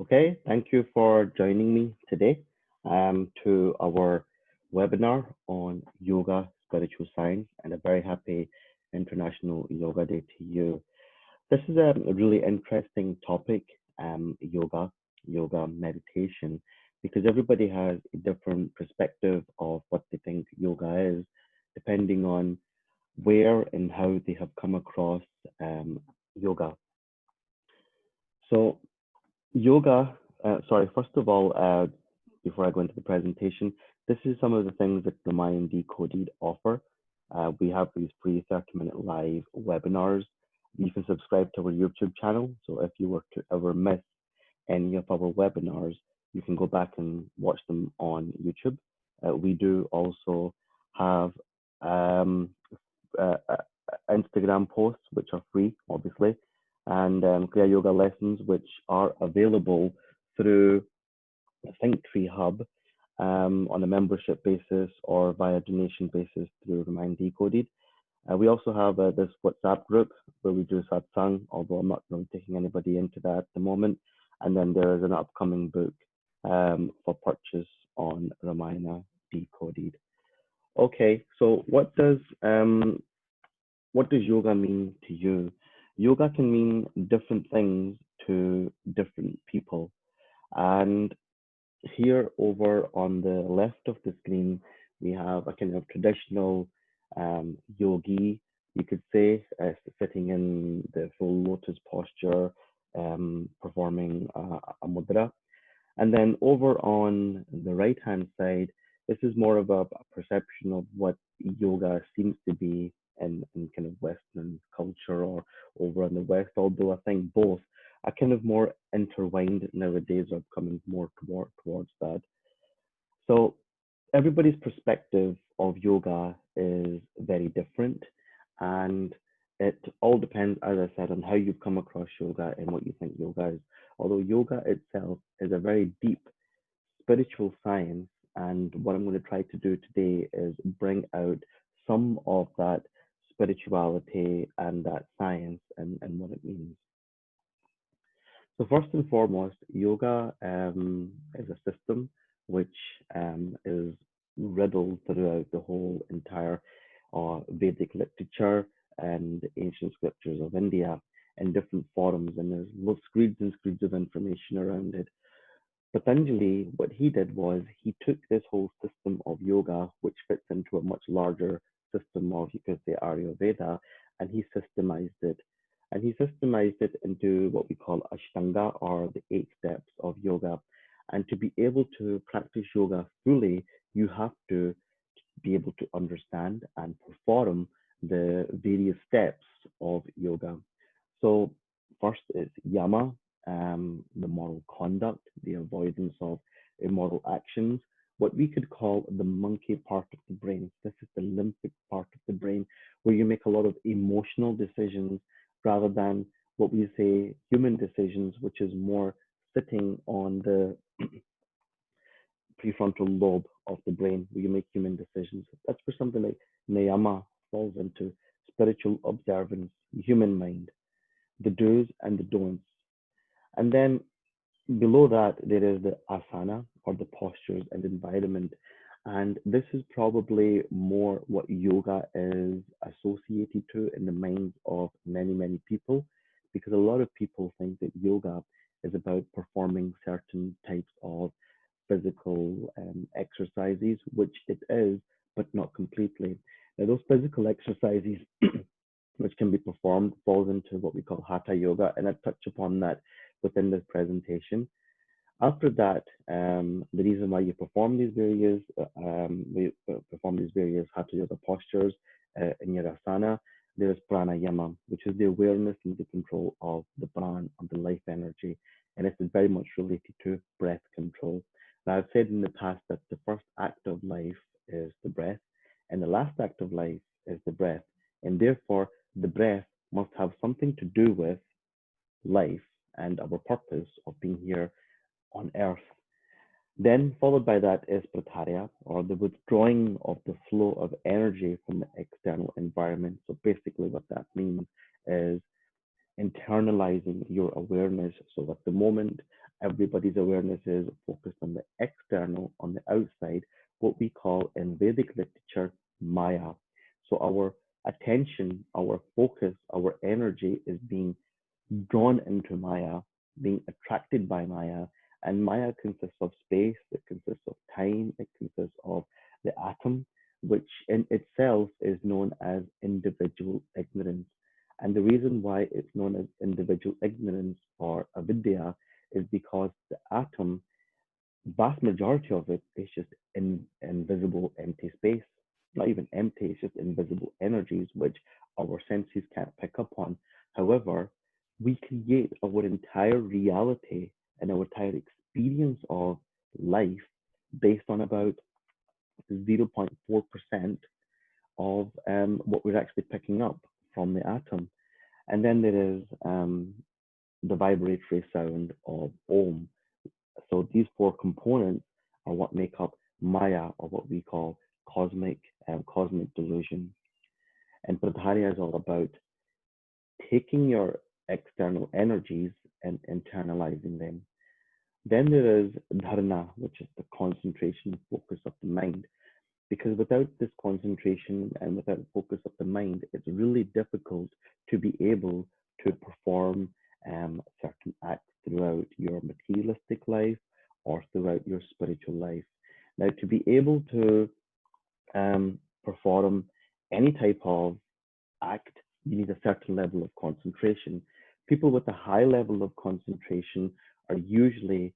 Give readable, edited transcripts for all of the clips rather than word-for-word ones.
Okay, thank you for joining me today to our webinar on yoga, spiritual science, and a very happy International Yoga Day to you. This is a really interesting topic, yoga meditation, because everybody has a different perspective of what they think yoga is, depending on where and how they have come across yoga. So yoga, first of all, before I go into the presentation, this is some of the things that Ramayan Decoded offer. We have these free 30-minute live webinars. You can subscribe to our YouTube channel. So if you were to ever miss any of our webinars, you can go back and watch them on YouTube. We do also have um, Instagram posts, which are free, obviously, and KRIYA Yoga lessons, which are available through the Tree Hub on a membership basis or via donation basis through Remind Decoded. We also have this WhatsApp group where we do satsang, although I'm not really taking anybody into that at the moment. And then there is an upcoming book for purchase on Ramayana Decoded. Okay, so what does yoga mean to you? Yoga can mean different things to different people. And here over on the left of the screen, we have a kind of traditional yogi, you could say, sitting in the full lotus posture, performing a mudra. And then over on the right hand side, this is more of a perception of what yoga seems to be in kind of Western culture or over in the West, although I think both are kind of more intertwined nowadays or coming more towards that. So everybody's perspective of yoga is very different, and it all depends, as I said, on how you've come across yoga and what you think yoga is. Although yoga itself is a very deep spiritual science, and what I'm going to try to do today is bring out some of that spirituality and that science and what it means. So first and foremost, yoga is a system which is riddled throughout the whole entire Vedic literature and ancient scriptures of India in different forms, and there's screeds and screeds of information around it. Patanjali, what he did was he took this whole system of yoga, which fits into a much larger system of, you could say, Ayurveda, and he systemized it. And he systemized it into what we call Ashtanga, or the 8 steps of yoga. And to be able to practice yoga fully, you have to be able to understand and perform the various steps of yoga. So first is yama, the moral conduct, the avoidance of immoral actions, what we could call the monkey part of the brain. This is the limbic part of the brain, where you make a lot of emotional decisions rather than what we say human decisions, which is more sitting on the prefrontal lobe of the brain where you make human decisions. That's where something like niyama falls into, spiritual observance, human mind, the do's and the don'ts. And then below that, there is the asana, or the postures and environment. And this is probably more what yoga is associated to in the minds of many, many people, because a lot of people think that yoga is about performing certain types of physical exercises, which it is, but not completely. Now, those physical exercises which can be performed falls into what we call hatha yoga, and I touch upon that within this presentation. After that, the reason why you perform these various hatha yoga postures in your asana, there is pranayama, which is the awareness and the control of the pran, of the life energy, and this is very much related to breath control. Now, I've said in the past that the first act of life is the breath, and the last act of life is the breath, and therefore the breath must have something to do with life and our purpose of being here on earth. Then, followed by that, is pratyahara, or the withdrawing of the flow of energy from the external environment. So, basically, what that means is internalizing your awareness. So, at the moment, everybody's awareness is focused on the external, on the outside, what we call in Vedic literature Maya. So our attention, our focus, our energy is being drawn into Maya, being attracted by Maya. And Maya consists of space, it consists of time, it consists of the atom, which in itself is known as individual ignorance. And the reason why it's known as individual ignorance or avidya is because the atom, vast majority of it is just invisible empty space. Not even empty, it's just invisible energies which our senses can't pick up on. However, we create our entire reality and our entire experience of life based on about 0.4% of what we're actually picking up from the atom. And then there is the vibratory sound of Om. So these four components are what make up Maya, or what we call cosmic delusion. And Pradharya is all about taking your external energies and internalizing them. Then there is dharana, which is the concentration and focus of the mind. Because without this concentration and without focus of the mind, it's really difficult to be able to perform certain acts throughout your materialistic life or throughout your spiritual life. Now, to be able to perform any type of act, you need a certain level of concentration. People with a high level of concentration are usually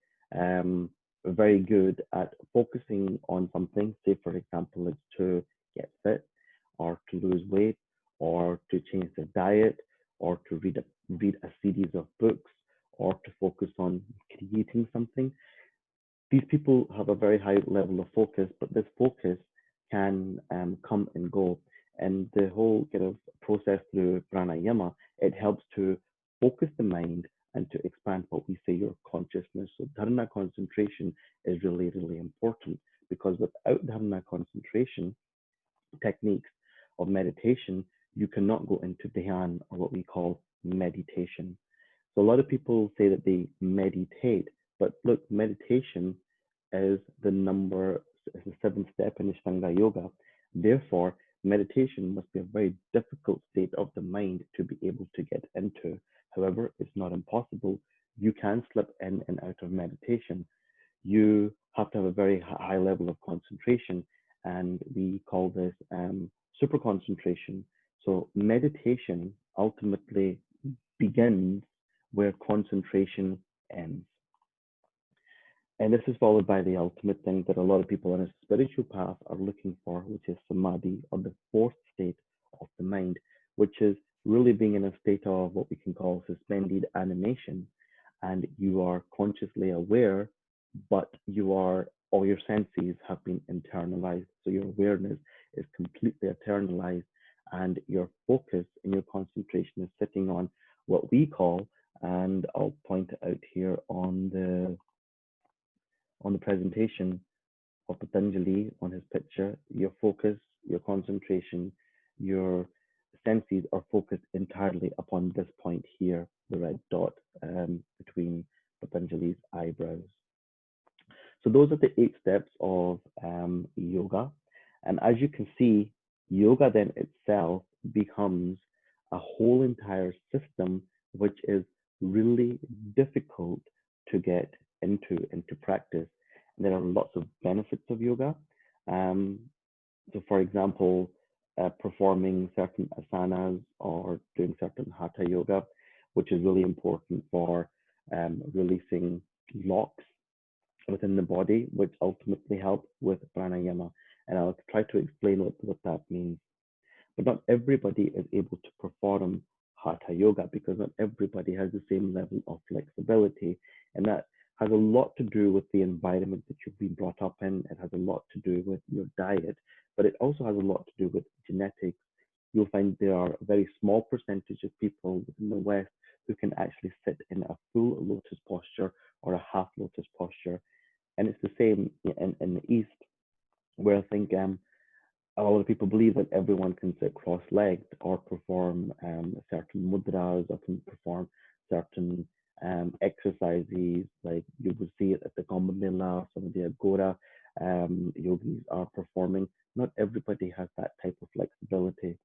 very good at focusing on something. Say, for example, it's to get fit, or to lose weight, or to change their diet, or to read a series of books, or to focus on creating something. These people have a very high level of focus, but this focus can come and go. And the whole kind of process through pranayama, it helps to focus the mind and to expand what we say your consciousness. So dharana concentration is really, really important, because without dharana concentration techniques of meditation, you cannot go into dhyan, or what we call meditation. So a lot of people say that they meditate, but look, meditation is is the seventh step in Ashtanga Yoga. Therefore, meditation must be a very difficult state of the mind to be able to get into. However, it's not impossible. You can slip in and out of meditation. You have to have a very high level of concentration, and we call this super concentration. So meditation ultimately begins where concentration ends. And this is followed by the ultimate thing that a lot of people on a spiritual path are looking for, which is samadhi, or the fourth state of the mind, which is really being in a state of what we can call suspended animation. And you are consciously aware, but all your senses have been internalized. So your awareness is completely internalized, and your focus and your concentration is sitting on what we call, and I'll point it out here on the presentation of Patanjali on his picture, your focus, your concentration, your senses are focused entirely upon this point here, the red dot between Patanjali's eyebrows. So those are the 8 steps of yoga. And as you can see, yoga then itself becomes a whole entire system, which is really difficult to get into practice. And there are lots of benefits of yoga. So for example, performing certain asanas or doing certain hatha yoga, which is really important for releasing locks within the body, which ultimately help with pranayama. And I'll try to explain what that means. But not everybody is able to perform hatha yoga, because not everybody has the same level of flexibility. And that has a lot to do with the environment that you've been brought up in. It has a lot to do with your diet, but it also has a lot to do with genetics. You'll find there are a very small percentage of people within the West who can actually sit in a full lotus posture or a half lotus posture. And it's the same in the East, where I think a lot of people believe that everyone can sit cross-legged or perform certain mudras, or can perform certain exercises, like you would see it at the Kumbh some of the Agora yogis are performing. Not everybody has that type of flexibility.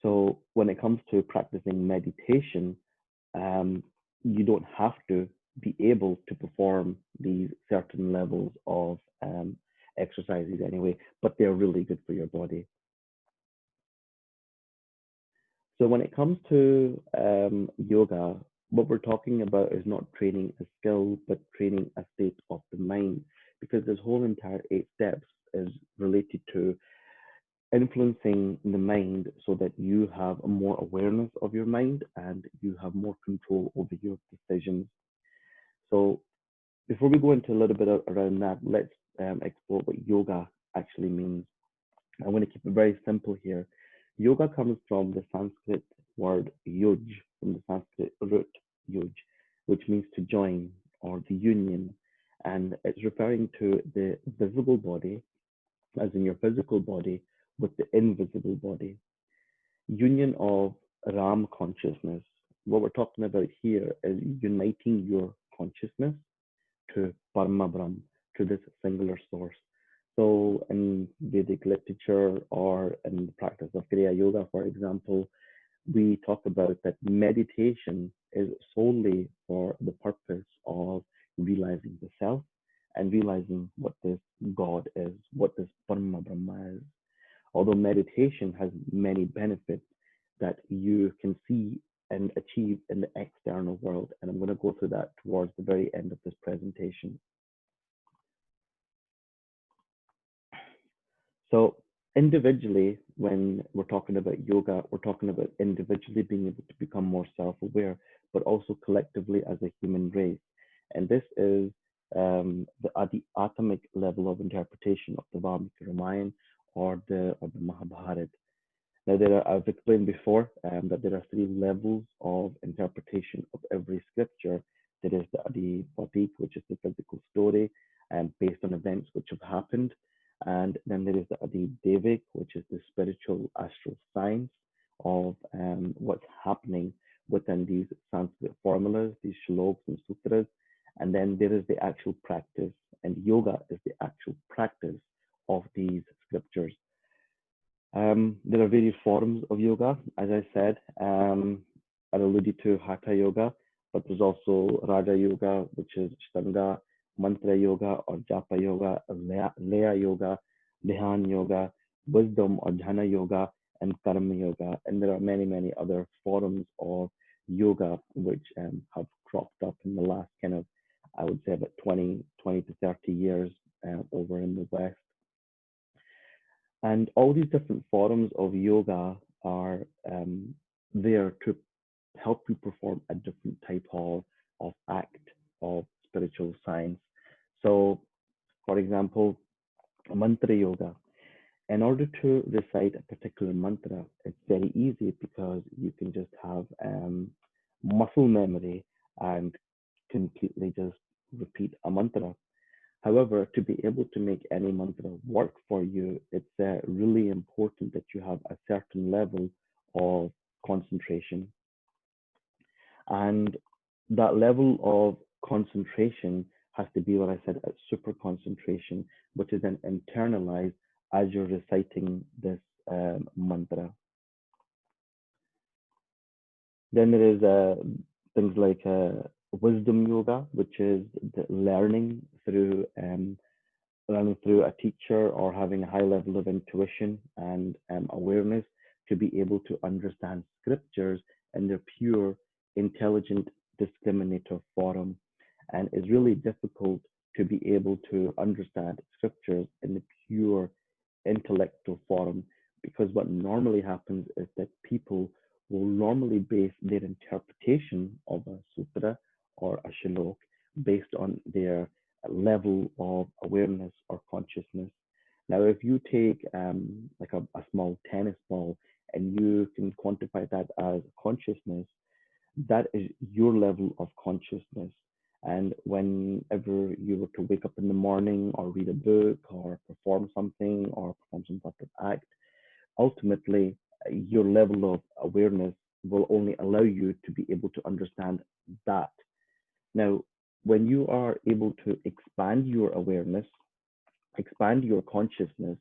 So when it comes to practicing meditation, um, you don't have to be able to perform these certain levels of exercises anyway, but they're really good for your body. So when it comes to yoga, what we're talking about is not training a skill, but training a state of the mind, because this whole entire 8 steps is related to influencing the mind so that you have more awareness of your mind and you have more control over your decisions. So before we go into a little bit around that, let's explore what yoga actually means. I'm going to keep it very simple here. Yoga comes from the Sanskrit word yuj, from the Sanskrit root yuj, which means to join or the union. And it's referring to the visible body, as in your physical body, with the invisible body. Union of Ram consciousness. What we're talking about here is uniting your consciousness to Parma Brahm, to this singular source. So in Vedic literature or in the practice of Kriya Yoga, for example, we talk about that meditation is solely for the purpose of realizing the self and realizing what this God is, what this Parma Brahma is. Although meditation has many benefits that you can see and achieve in the external world, and I'm going to go through that towards the very end of this presentation. So individually, when we're talking about yoga, we're talking about individually being able to become more self-aware, but also collectively as a human race. And this is at the atomic level of interpretation of the Valmiki Ramayana or the Mahabharata. Now, I've explained before that there are 3 levels of interpretation of every scripture. There is the Adi Bhatik, which is the physical story based on events which have happened. And then there is the Adi Devik, which is the spiritual astral science of what's happening within these Sanskrit formulas, these shlokas and sutras. And then there is the actual practice, and yoga is the actual practice of these scriptures. There are various forms of yoga, as I said. I alluded to Hatha Yoga, but there's also Raja Yoga, which is Shtanga, Mantra Yoga or Japa Yoga, Laya Yoga, Dhyan Yoga, Wisdom or Jhana Yoga, and Karma Yoga. And there are many, many other forms of yoga which have cropped up in the last I would say about 20 to 30 years over in the West. And all these different forms of yoga are there to help you perform a different type of act of spiritual science. So, for example, mantra yoga. In order to recite a particular mantra, it's very easy because you can just have muscle memory and completely just repeat a mantra. However, to be able to make any mantra work for you, it's really important that you have a certain level of concentration. And that level of concentration has to be what I said, a super concentration, which is then internalized as you're reciting this mantra. Then there is things like wisdom yoga, which is the learning through a teacher or having a high level of intuition and awareness to be able to understand scriptures in their pure, intelligent, discriminative form. And it's really difficult to be able to understand scriptures in the pure intellectual form, because what normally happens is that people will normally base their interpretation of a sutra or a shalok based on their level of awareness or consciousness. Now, if you take like a small tennis ball and you can quantify that as consciousness, that is your level of consciousness. And whenever you were to wake up in the morning or read a book or perform something or perform some sort of act, ultimately your level of awareness will only allow you to be able to understand that. Now, when you are able to expand your awareness, expand your consciousness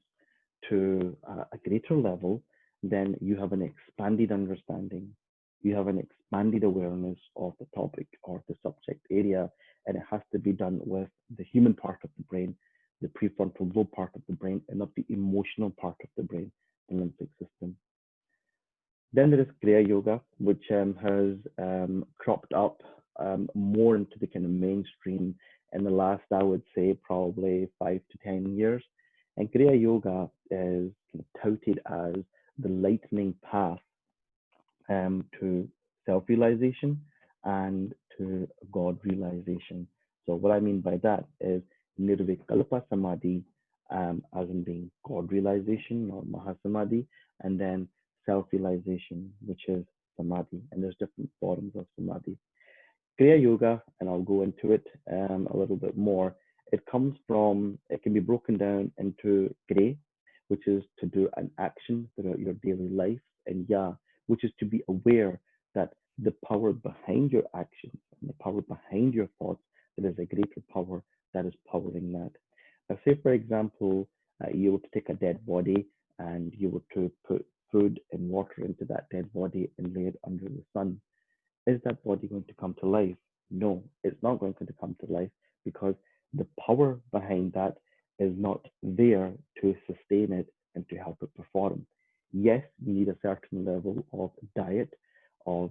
to a greater level, then you have an expanded understanding. You have an expanded awareness of the topic or the subject area, and it has to be done with the human part of the brain, the prefrontal lobe part of the brain, and not the emotional part of the brain, the limbic system. Then there is Kriya Yoga, which has cropped up more into the kind of mainstream in the last, I would say, probably 5 to 10 years. And Kriya Yoga is kind of touted as the lightening path to self-realization and to God realization. So what I mean by that is Nirvikalpa Samadhi, as in being God realization or Mahasamadhi, and then self-realization, which is Samadhi. And there's different forms of Samadhi. Kriya Yoga, and I'll go into it a little bit more. It can be broken down into Kriya, which is to do an action throughout your daily life, and Ya, which is to be aware that the power behind your actions and the power behind your thoughts, there is a greater power that is powering that. Now, say, for example, you were to take a dead body and you were to put food and water into that dead body and lay it under the sun. Is that body going to come to life? No, it's not going to come to life because the power behind that is not there to sustain it and to help it perform. Yes, you need a certain level of diet, of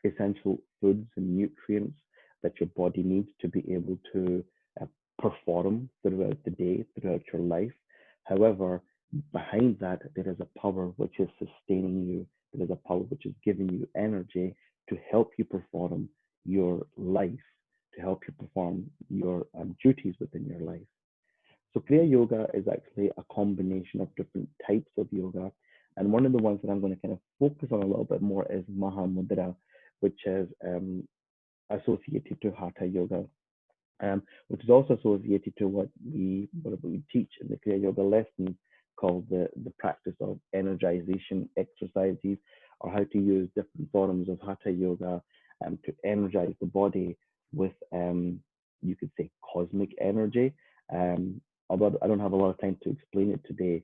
essential foods and nutrients that your body needs to be able to uh, perform throughout the day, throughout your life. However, behind that, there is a power which is sustaining you. There is a power which is giving you energy to help you perform your life, to help you perform your duties within your life. So Kriya Yoga is actually a combination of different types of yoga. And one of the ones that I'm going to kind of focus on a little bit more is Mahamudra, which is associated to Hatha Yoga, which is also associated to what we teach in the Kriya Yoga lessons called the practice of energization exercises, or how to use different forms of Hatha Yoga to energize the body with, you could say, cosmic energy. Although I don't have a lot of time to explain it today,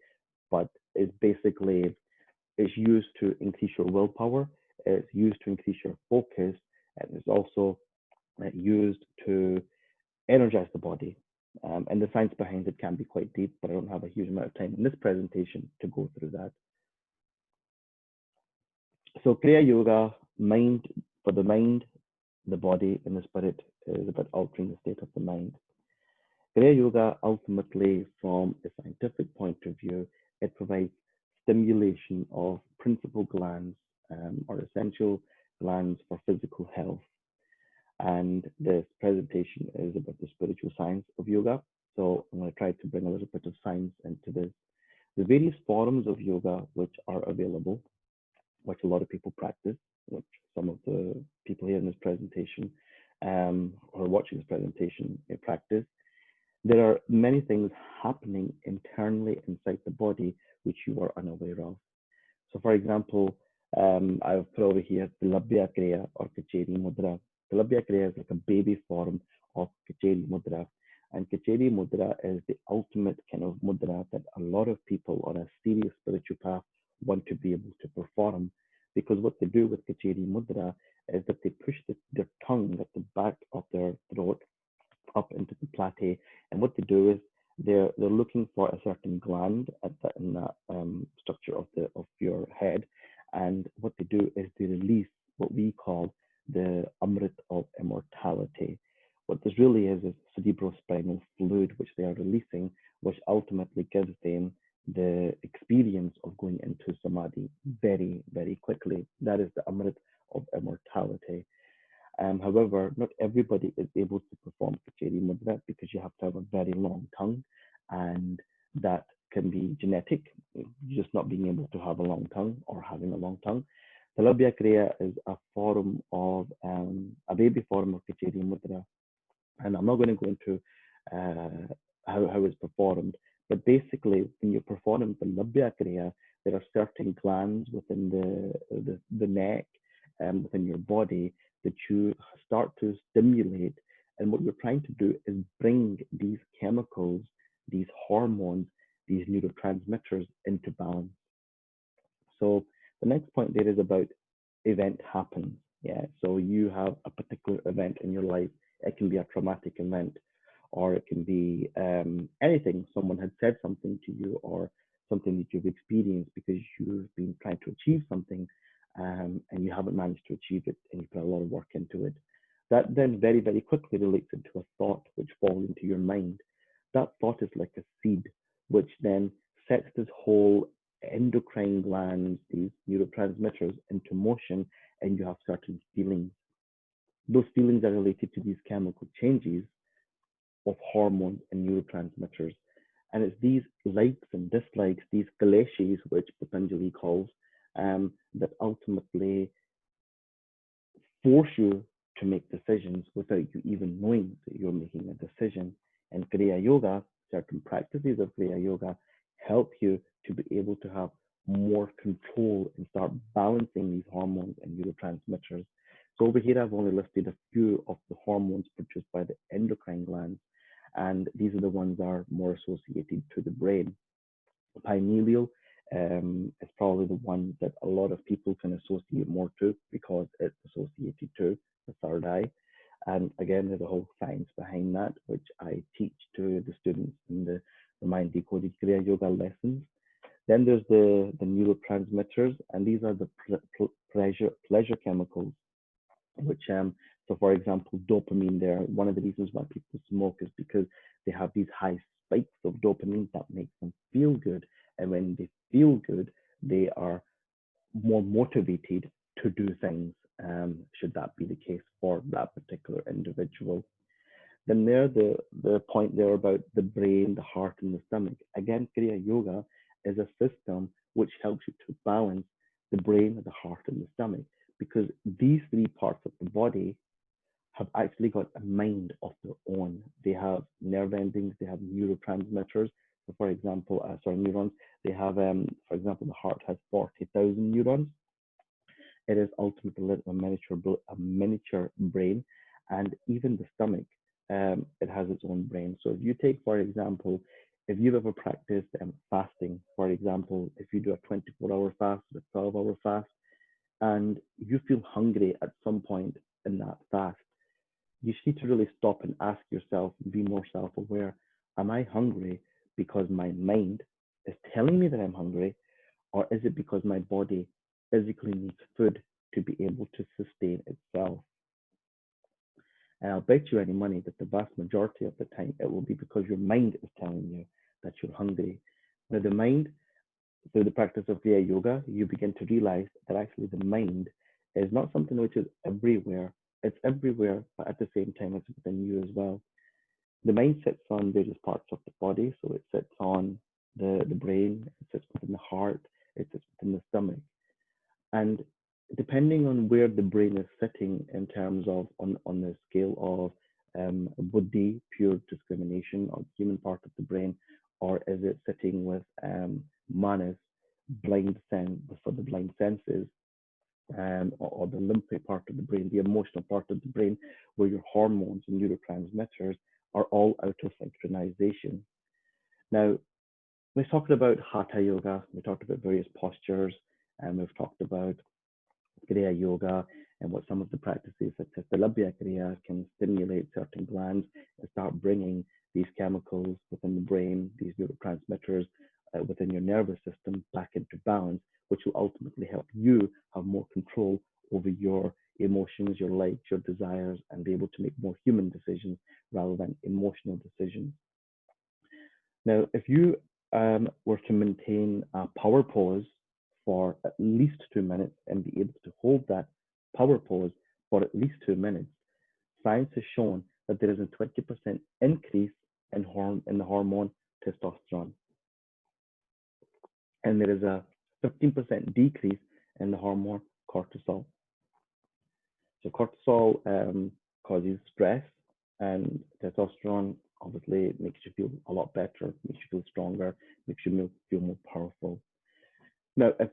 but it's used to increase your willpower, it's used to increase your focus, and it's also used to energize the body. And the science behind it can be quite deep, but I don't have a huge amount of time in this presentation to go through that. So Kriya Yoga, for the mind, the body, and the spirit, is about altering the state of the mind. Kriya Yoga, ultimately, from a scientific point of view, it provides stimulation of principal glands or essential glands for physical health. And this presentation is about the spiritual science of yoga. So I'm going to try to bring a little bit of science into this. The various forms of yoga which are available, which a lot of people practice, which some of the people here in this presentation or watching this presentation practice. There are many things happening internally inside the body which you are unaware of. So, for example, I've put over here the Labhya Kriya or Kacheri Mudra. The Labhya Kriya is like a baby form of Kacheri Mudra. And Kacheri Mudra is the ultimate kind of mudra that a lot of people on a serious spiritual path want to be able to perform. Because what they do with Kacheri Mudra is that they push their tongue at the back of their throat up into the plate. And what they do is they're looking for a certain gland in that structure of your head. And what they do is they release what we call the Amrit of immortality. What this really is cerebrospinal fluid, which they are releasing, which ultimately gives them the experience of going into samadhi very, very quickly. That is the Amrit of immortality. However, not everybody is able to perform Kacheri Mudra because you have to have a very long tongue, and that can be genetic, just not being able to have a long tongue or having a long tongue. The Labhya Kriya is a form of, a baby form of Kacheri Mudra. And I'm not going to go into how it's performed, but basically, when you're performing the Labhya Kriya, there are certain glands within the neck and within your body that you start to stimulate. And what you're trying to do is bring these chemicals, these hormones, these neurotransmitters into balance. So the next point there is about event happens. Yeah. So you have a particular event in your life. It can be a traumatic event, or it can be anything. Someone had said something to you, or something that you've experienced because you've been trying to achieve something, and you haven't managed to achieve it, and you put a lot of work into it. That then very, very quickly relates into a thought which falls into your mind. That thought is like a seed, which then sets this whole endocrine glands, these neurotransmitters, into motion, and you have certain feelings. Those feelings are related to these chemical changes of hormones and neurotransmitters. And it's these likes and dislikes, these kleshas, which Patanjali calls, that ultimately force you to make decisions without you even knowing that you're making a decision. And Kriya Yoga, certain practices of Kriya Yoga, help you to be able to have more control and start balancing these hormones and neurotransmitters. So over here, I've only listed a few of the hormones produced by the endocrine glands, and these are the ones that are more associated to the brain. Pineal is probably the one that a lot of people can associate more to because it's associated to the third eye. And again, there's a whole science behind that, which I teach to the students in the Mind Decoded Kriya Yoga lessons. Then there's the neurotransmitters, and these are the pleasure chemicals, which so for example, dopamine there, one of the reasons why people smoke is because they have these high spikes of dopamine that makes them feel good. And when they feel good, they are more motivated to do things, should that be the case for that particular individual. Then there, the point there about the brain, the heart, and the stomach. Again, Kriya Yoga is a system which helps you to balance the brain, the heart, and the stomach, because these three parts of the body have actually got a mind of their own. They have nerve endings, they have neurotransmitters. So for example, neurons. They have, for example, the heart has 40,000 neurons. It is ultimately a miniature brain, and even the stomach, it has its own brain. So if you take, for example, if you've ever practiced fasting, for example, if you do a 24-hour fast, a 12-hour fast, and you feel hungry at some point in that fast, you just need to really stop and ask yourself and be more self-aware. Am I hungry because my mind is telling me that I'm hungry, or is it because my body physically needs food to be able to sustain itself? And I'll bet you any money that the vast majority of the time it will be because your mind is telling you that you're hungry. Now, the mind, through the practice of Kriya Yoga, you begin to realize that actually the mind is not something which is everywhere. It's everywhere, but at the same time, it's within you as well. The mind sits on various parts of the body. So it sits on the brain, it sits within the heart, it sits within the stomach. And depending on where the brain is sitting in terms of on the scale of buddhi, pure discrimination, or the human part of the brain, or is it sitting with manas, blind sense for the blind senses, or the limbic part of the brain, the emotional part of the brain, where your hormones and neurotransmitters are all out of synchronization. Now, we talked about hatha yoga, we talked about various postures, and we've talked about Kriya Yoga and what some of the practices such as the Labhya Kriya can stimulate certain glands and start bringing these chemicals within the brain, these neurotransmitters within your nervous system back into balance, which will ultimately help you have more control over your emotions, your likes, your desires, and be able to make more human decisions rather than emotional decisions. Now, if you were to maintain a power pose for at least 2 minutes and be able to hold that power pose for at least 2 minutes, science has shown that there is a 20% increase in the hormone testosterone, and there is a 15% decrease in the hormone cortisol. So cortisol causes stress, and testosterone obviously makes you feel a lot better, makes you feel stronger, makes you feel more powerful. Now, if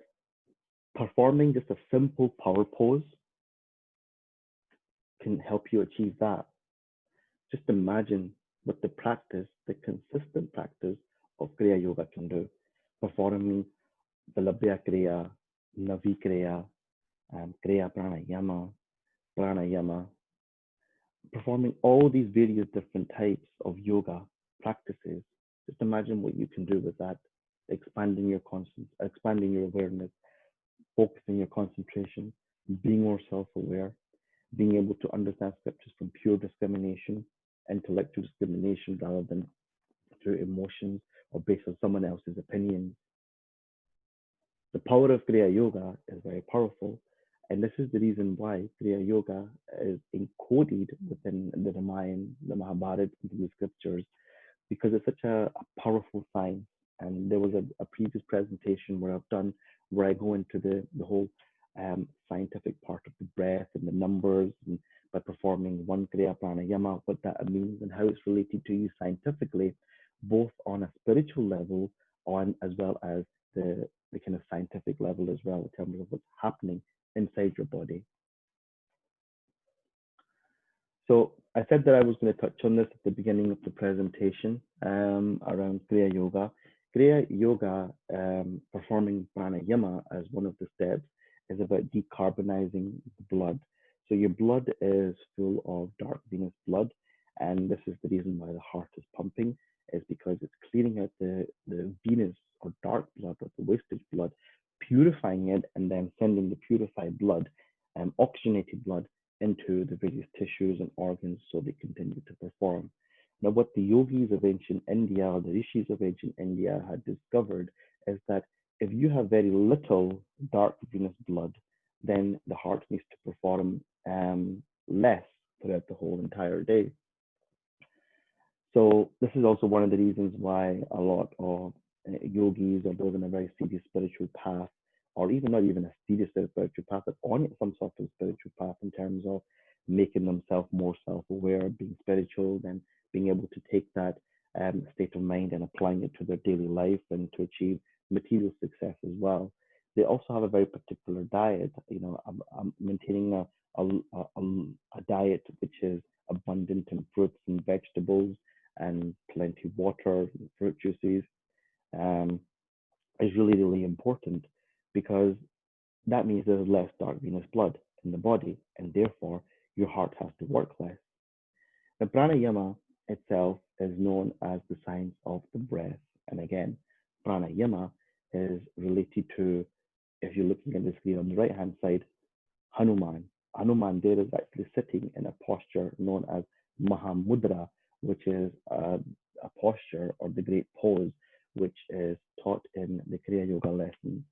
performing just a simple power pose can help you achieve that, just imagine what the practice, the consistent practice of Kriya Yoga can do. Performing Vilabhya Kriya, Navi Kriya, Kriya Pranayama, performing all these various different types of yoga practices. Just imagine what you can do with that, expanding your awareness, focusing your concentration, being more self-aware, being able to understand scriptures from pure discrimination, intellectual discrimination rather than through emotions or based on someone else's opinions. The power of Kriya Yoga is very powerful, and this is the reason why Kriya Yoga is encoded within the Ramayana, the Mahabharata, into the scriptures, because it's such a powerful science. And there was a previous presentation where I've done where I go into the whole scientific part of the breath and the numbers, and by performing one Kriya Pranayama, what that means and how it's related to you scientifically, both on a spiritual level on as well as the kind of scientific level as well in terms of what's happening inside your body. So I said that I was going to touch on this at the beginning of the presentation around Kriya Yoga. Kriya Yoga, performing pranayama as one of the steps, is about decarbonizing the blood. So your blood is full of dark venous blood, and this is the reason why the heart is pumping, is because it's clearing out the venous or dark blood or the wastage blood, purifying it, and then sending the purified blood, oxygenated blood, into the various tissues and organs so they continue to perform. Now, what the yogis of ancient India or the rishis of ancient India had discovered is that if you have very little dark venous blood, then the heart needs to perform less throughout the whole entire day. So this is also one of the reasons why a lot of yogis or those on a very serious spiritual path, or even not even a serious spiritual path, but on some sort of spiritual path in terms of making themselves more self-aware, being spiritual, then being able to take that state of mind and applying it to their daily life and to achieve material success as well. They also have a very particular diet. I'm maintaining a diet which is abundant in fruits and vegetables and plenty of water and fruit juices um, is really, really important because that means there's less dark venous blood in the body, and therefore your heart has to work less. The pranayama itself is known as the science of the breath. And again, pranayama is related to, if you're looking at the screen on the right hand side, Hanuman. Hanuman there is actually sitting in a posture known as Mahamudra, which is a posture or the great pose, which is taught in the Kriya Yoga lessons.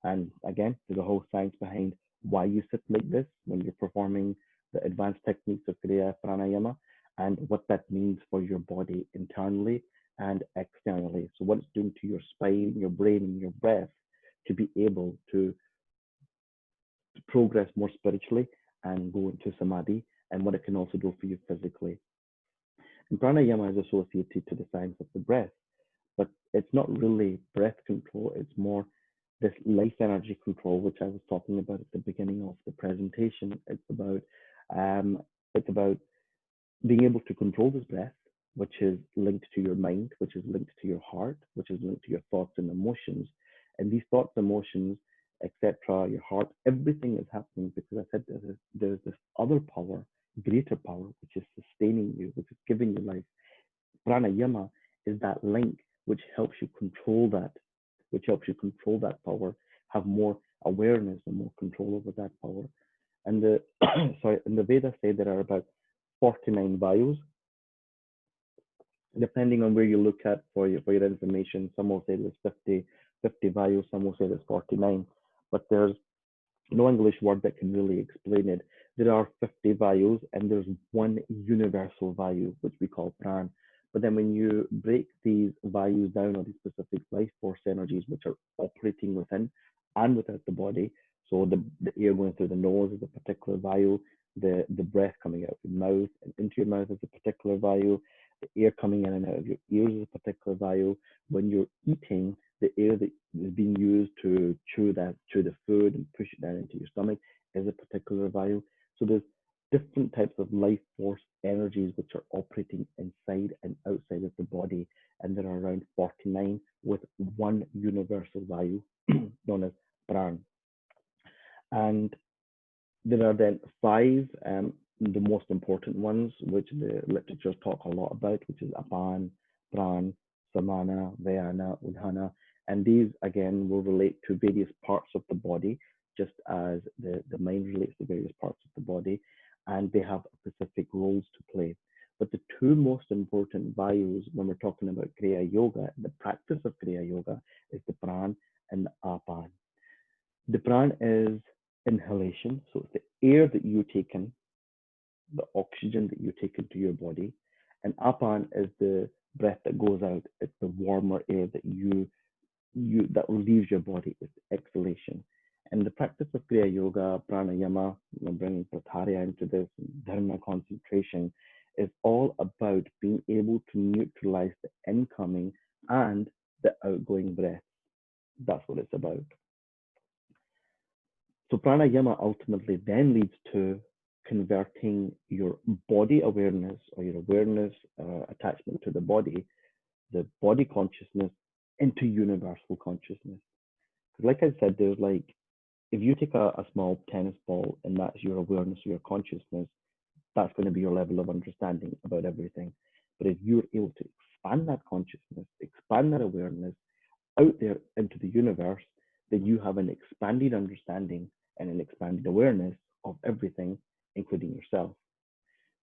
And again, there's a whole science behind why you sit like this when you're performing the advanced techniques of Kriya Pranayama and what that means for your body internally and externally. So what it's doing to your spine, your brain, and your breath to be able to progress more spiritually and go into samadhi, and what it can also do for you physically. And pranayama is associated to the science of the breath, but it's not really breath control, it's more this life energy control, which I was talking about at the beginning of the presentation. Um, it's about being able to control this breath, which is linked to your mind, which is linked to your heart, which is linked to your thoughts and emotions. And these thoughts, emotions, etc., your heart, everything is happening because I said there's this other power, greater power, which is sustaining you, which is giving you life. Pranayama is that link which helps you control that, power, have more awareness and more control over that power. And the and the Vedas say there are about 49 vayus, depending on where you look at for your information. Some will say there's 50 vayus, some will say there's 49, but there's no English word that can really explain it. There are 50 vayus and there's one universal vayu, which we call pran. But then when you break these vayus down, or these specific life force energies which are operating within and without the body, so the air going through the nose is a particular vayu, the breath coming out of your mouth and into your mouth is a particular vayu, the air coming in and out of your ears is a particular vayu. When you're eating, the air that is being used to chew the food and push it down into your stomach is a particular value. So there's different types of life force energies which are operating inside and outside of the body, and there are around 49 with one universal value known as pran. And there are then five, the most important ones, which the literatures talk a lot about, which is apan, pran, samana, vayana, udhana. And these, again, will relate to various parts of the body, just as the mind relates to various parts of the body, and they have specific roles to play. But the two most important values when we're talking about Kriya Yoga, the practice of Kriya Yoga, is the pran and the apan. The pran is inhalation, so it's the air that you take in, the oxygen that you take into your body, and apan is the breath that goes out. It's the warmer air that you that leaves your body. It's exhalation. And the practice of Kriya Yoga, pranayama, bringing pratyahara into this, dharma concentration, is all about being able to neutralize the incoming and the outgoing breath. That's what it's about. So pranayama ultimately then leads to converting your body awareness or your awareness attachment to the body consciousness into universal consciousness. Because like I said, there's like, if you take a small tennis ball and that's your awareness or your consciousness, that's going to be your level of understanding about everything. But if you're able to expand that consciousness, expand that awareness out there into the universe, then you have an expanded understanding and an expanded awareness of everything, including yourself.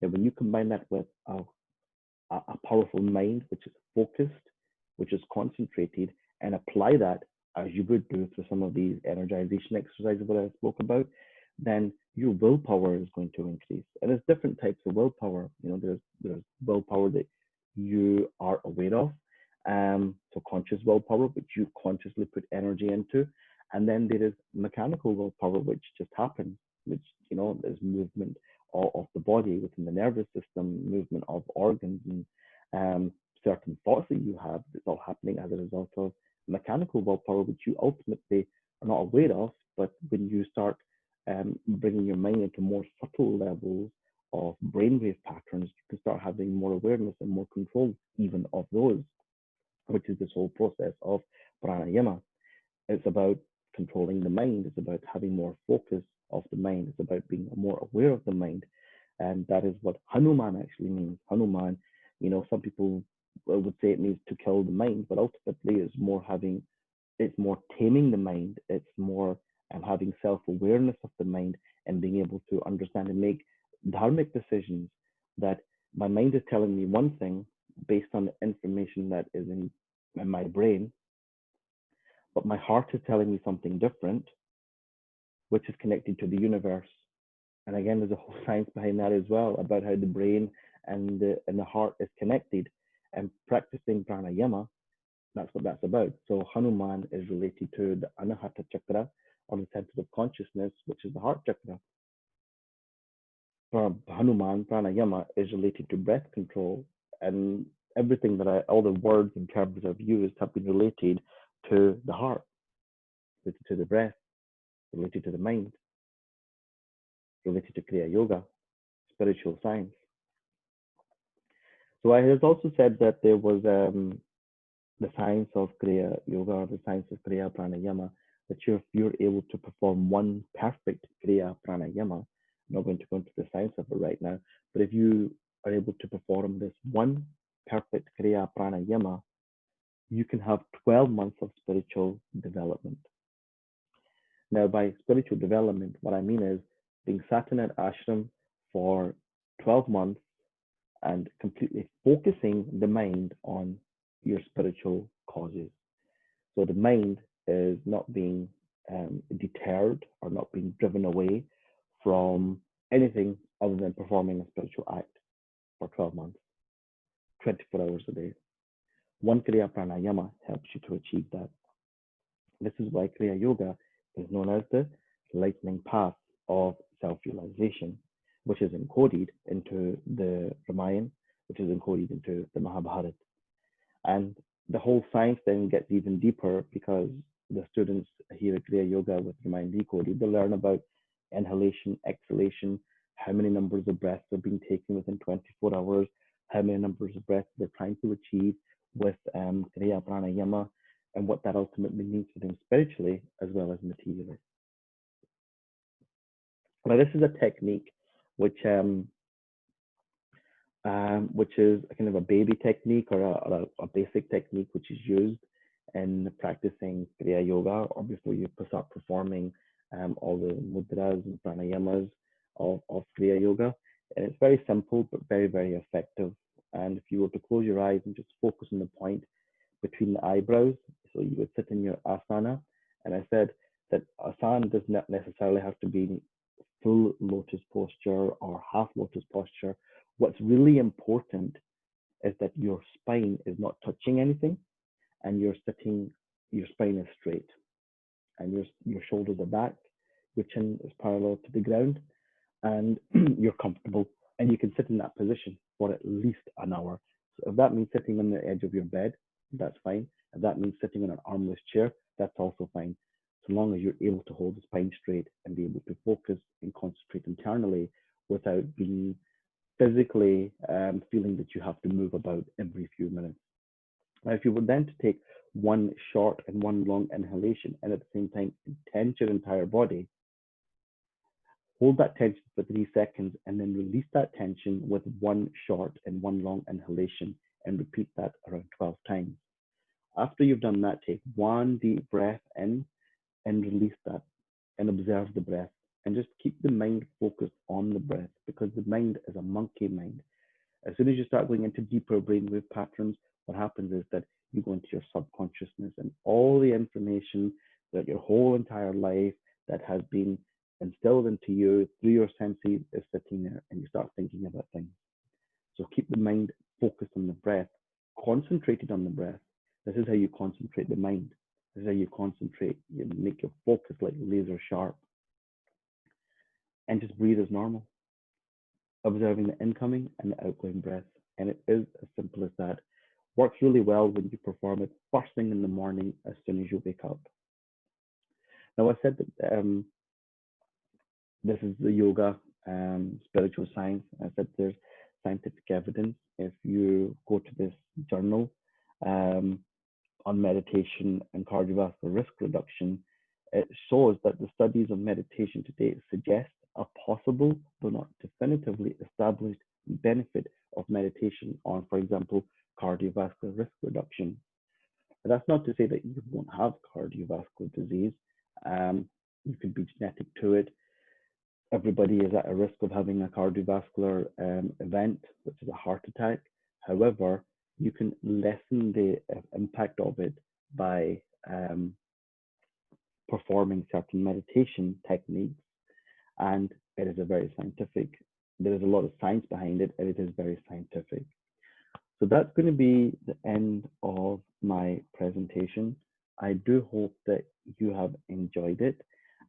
Now, when you combine that with a powerful mind, which is focused, which is concentrated, and apply that as you would do through some of these energization exercises that I spoke about, then your willpower is going to increase. And there's different types of willpower. There's willpower that you are aware of, so conscious willpower, which you consciously put energy into. And then there is mechanical willpower, which just happens, which, is movement of the body within the nervous system, movement of organs, and certain thoughts that you have. It's all happening as a result of mechanical willpower, which you ultimately are not aware of. But when you start bringing your mind into more subtle levels of brainwave patterns, you can start having more awareness and more control even of those, which is this whole process of pranayama. It's about controlling the mind. It's about having more focus of the mind. It's about being more aware of the mind. And that is what Hanuman actually means. Hanuman, some people would say it means to kill the mind, but ultimately it's more taming the mind. It's more having self-awareness of the mind and being able to understand and make dharmic decisions, that my mind is telling me one thing based on the information that is in my brain, but my heart is telling me something different, which is connected to the universe. And again, there's a whole science behind that as well, about how the brain and the heart is connected. And practicing pranayama, that's what that's about. So Hanuman is related to the Anahata chakra, or the center of consciousness, which is the heart chakra. Hanuman, pranayama, is related to breath control, and everything all the words and terms I've used have been related to the heart, related to the breath, related to the mind, related to Kriya Yoga, spiritual science. So I have also said that there was the science of Kriya Yoga, or the science of Kriya Pranayama, that if you're able to perform one perfect Kriya Pranayama, I'm not going to go into the science of it right now, but if you are able to perform this one perfect Kriya Pranayama, you can have 12 months of spiritual development. Now, by spiritual development, what I mean is being sat in an ashram for 12 months and completely focusing the mind on your spiritual causes. So the mind is not being deterred or not being driven away from anything other than performing a spiritual act for 12 months, 24 hours a day. One Kriya Pranayama helps you to achieve that. This is why Kriya Yoga is known as the lightening path of self-realization, which is encoded into the Ramayana, which is encoded into the Mahabharata. And the whole science then gets even deeper because the students here at Kriya Yoga with Ramayana Decoded, they learn about inhalation, exhalation, how many numbers of breaths are being taken within 24 hours, how many numbers of breaths they're trying to achieve with Kriya Pranayama, and what that ultimately means for them spiritually as well as materially. Now, this is a technique which which is a kind of a baby technique or a basic technique which is used in practicing Kriya Yoga or before you start performing all the mudras and pranayamas of Kriya Yoga. And it's very simple but very, very effective. And if you were to close your eyes and just focus on the point between the eyebrows, so you would sit in your asana. And I said that asana does not necessarily have to be full lotus posture or half lotus posture. What's really important is that your spine is not touching anything and you're sitting, your spine is straight and your shoulders are back, your chin is parallel to the ground, and you're comfortable and you can sit in that position for at least an hour. So if that means sitting on the edge of your bed, that's fine. If that means sitting on an armless chair, that's also fine. So long as you're able to hold the spine straight and be able to focus and concentrate internally without being physically feeling that you have to move about every few minutes. Now, if you were then to take one short and one long inhalation and at the same time tense your entire body, hold that tension for 3 seconds and then release that tension with one short and one long inhalation and repeat that around 12 times. After you've done that, take one deep breath in and release that and observe the breath and just keep the mind focused on the breath because the mind is a monkey mind. As soon as you start going into deeper brainwave patterns, what happens is that you go into your subconsciousness and all the information that your whole entire life that has been instilled into you through your senses is sitting there and you start thinking about things. So keep the mind focused on the breath, concentrated on the breath. This is how you concentrate the mind. This is how you concentrate, you make your focus like laser sharp. And just breathe as normal, observing the incoming and the outgoing breath. And it is as simple as that. Works really well when you perform it first thing in the morning as soon as you wake up. Now, I said that this is the yoga spiritual science. I said there's scientific evidence. If you go to this journal on meditation and cardiovascular risk reduction, it shows that the studies of meditation to date suggest a possible but not definitively established benefit of meditation on, for example, cardiovascular risk reduction. And that's not to say that you won't have cardiovascular disease. You could be genetic to it. Everybody is at a risk of having a cardiovascular event, which is a heart attack. However, you can lessen the impact of it by performing certain meditation techniques, and it is a very scientific. There is a lot of science behind it, and it is very scientific. So that's going to be the end of my presentation. I do hope that you have enjoyed it,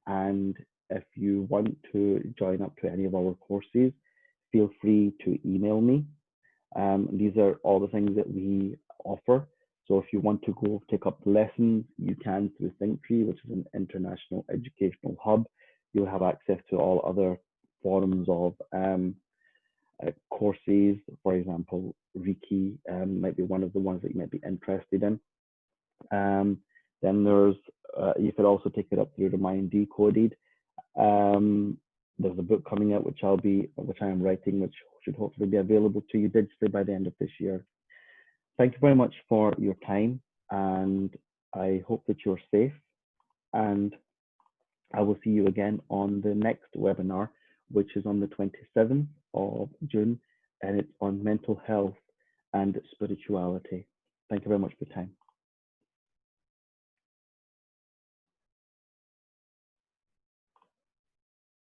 and if you want to join up to any of our courses, feel free to email me. These are all the things that we offer. So if you want to go take up lessons, you can through Thinktree, which is an international educational hub. You'll have access to all other forms of courses. For example, Reiki might be one of the ones that you might be interested in. Then there's you could also take it up through Ramayana Decoded. There's a book coming out which I am writing, which should hopefully be available to you digitally by the end of this year. Thank you very much for your time, and I hope that you're safe. And I will see you again on the next webinar, which is on the 27th of June, and it's on mental health and spirituality. Thank you very much for your time.